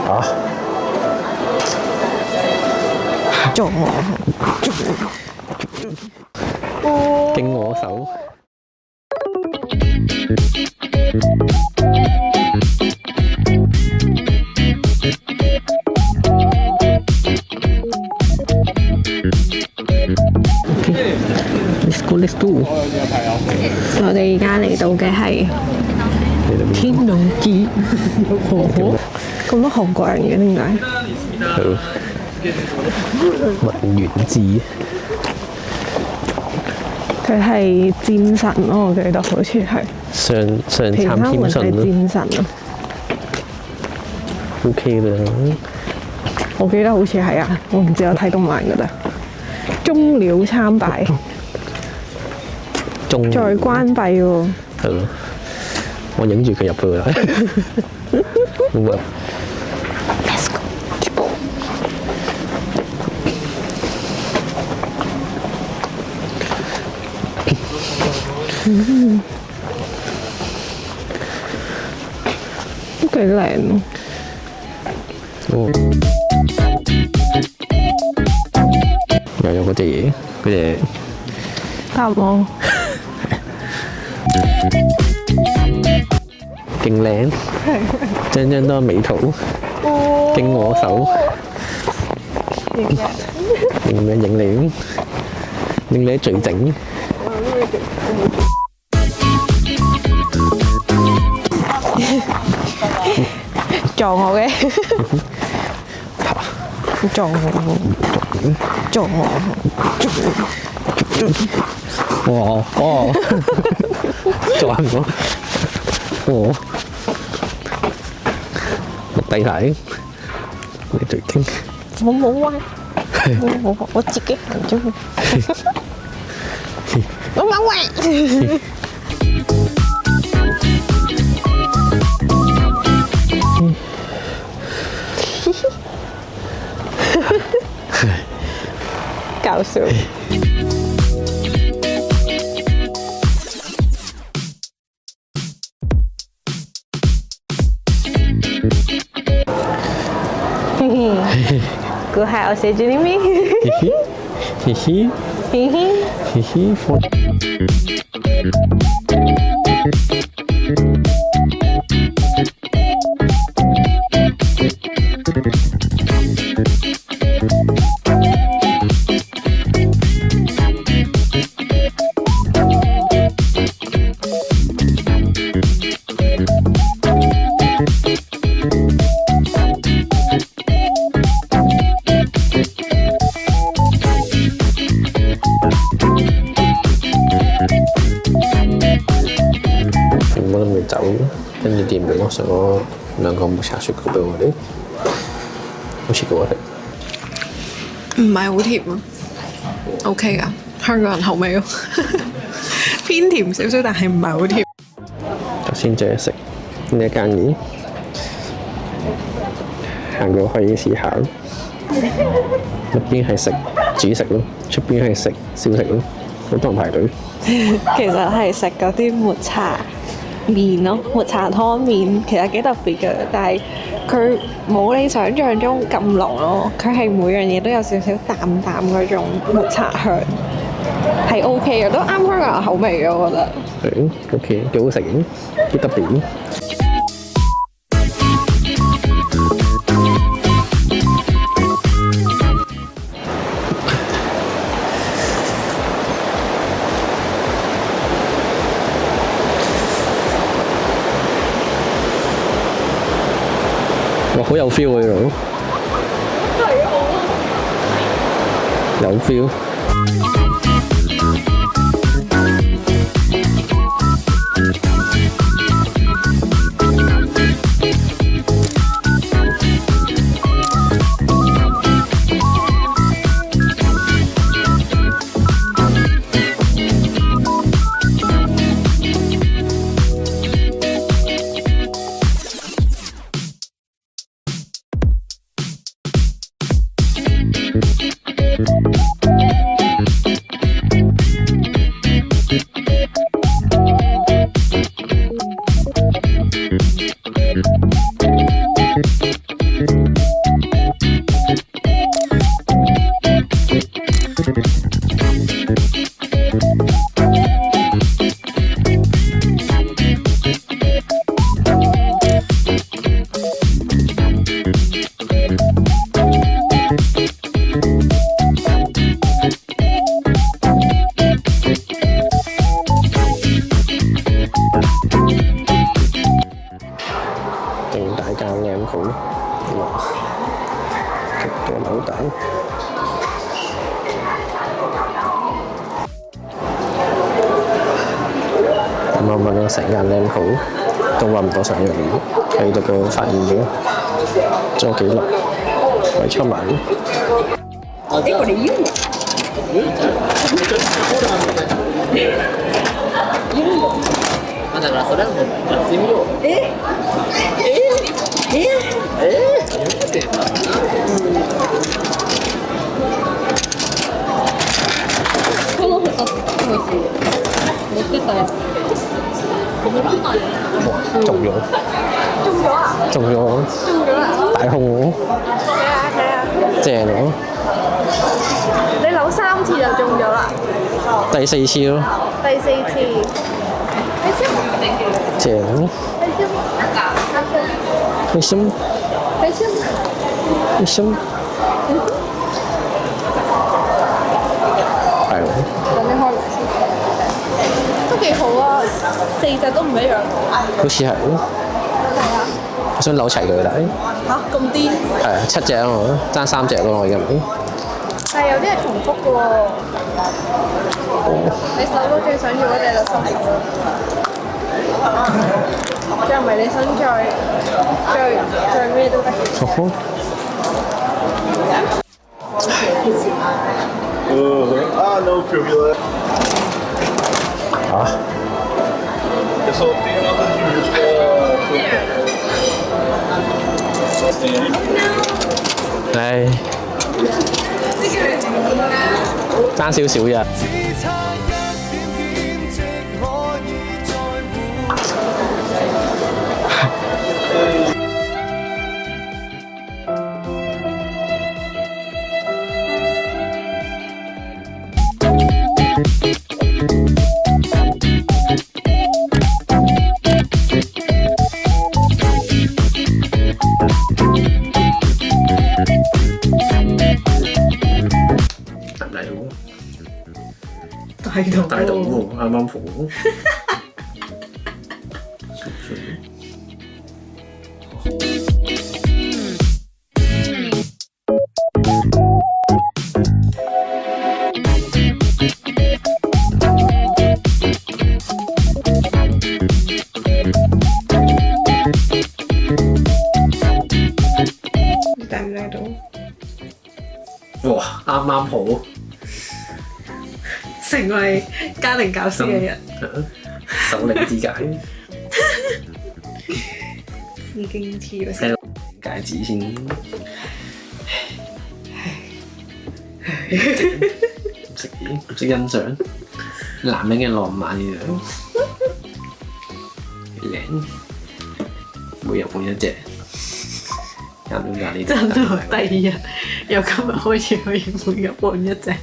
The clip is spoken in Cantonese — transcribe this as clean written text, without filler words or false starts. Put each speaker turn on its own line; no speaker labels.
啊！
撞我，
經我手。Let's go, let's go。
我哋而家嚟到嘅係天龍寺，咁多韓國人嘅點解？
係咯，文源寺。
佢係戰神咯，我記得好似係。
上
其他
參天
人係
信咯
戰神啊，
，OK 啦。
我記得好似係啊，我唔知有睇動漫㗎啦。終了參拜，
中
再關閉喎。
係咯，我影住佢入去啦。咁啊
Let's go。都幾靚喎。
哦，又有嗰隻嘢，嗰隻
答我，
勁靚，張張都係美圖，經我手，影咩影你，影你最整。
撞我嘅，撞我，撞我，
哇哦，撞唔到，哦，落低睇，你最勁。
我冇歪，我自己行咗去，我冇歪。搞笑。估下我寫住啲咩？
嘻嘻
嘻嘻。
嘻嘻，我諗住走，跟住店員攞上咗兩個抹茶雪糕俾我哋，好似幾好食。
唔係好甜啊，OK 噶，香港人口味咯，偏甜少少，但係唔係好甜。
頭先就係食呢一間嘢，行過去試下，入邊係食主食咯，出邊係食小食咯，好多人排隊。
其實係食嗰啲抹茶麵咯，抹茶湯麵其實幾特別嘅，但係佢冇你想象中咁濃咯，佢係每樣嘢都有少少淡淡嗰種抹茶香，係 OK 嘅，都啱香港人口味嘅，我覺得。
係 OK，幾好食，幾特別。哇，好有 feel 喎呢度，有 feel。大間靚好，哇！極多扭蛋。咁我問咗成間靚好，都揾唔到想要嘅，喺度佢發現咗，做記錄，佢出埋。
だからそれはもうやってみよう。
この2つ欲しい。持ってたやつ。
中咗，
中咗啊！
中咗，
中咗啦！
大紅喎，
係啊！
正喎，
你扭3次就中咗啦，
第4次咯，
第4次。
正，開心，開心，係喎，
等你開埋先，都幾好啊！4隻都唔一樣喎。
好似係，我想扭齊佢啦，
嚇咁癲！
係啊，7隻啊嘛，爭3隻咯，我而家咪。
但係有啲係重複嘅喎。你手到最想要嗰隻就收手啦。再唔係你想再咩都得。
No privilege.
啊！
Eu só tenho notas de música. Tem.
唉，爭少少啫。大到喎，啱啱好。
睇唔睇到？
哇，啱啱好。
成為家庭教師嘅人，
首領之戒，
已經黐咗線。
戒指先，唔識嘢，唔識欣賞男人嘅浪漫嘅樣，靚，每日換一隻，啱唔啱呢？
真到第2日，由今日開始可以每日換一隻。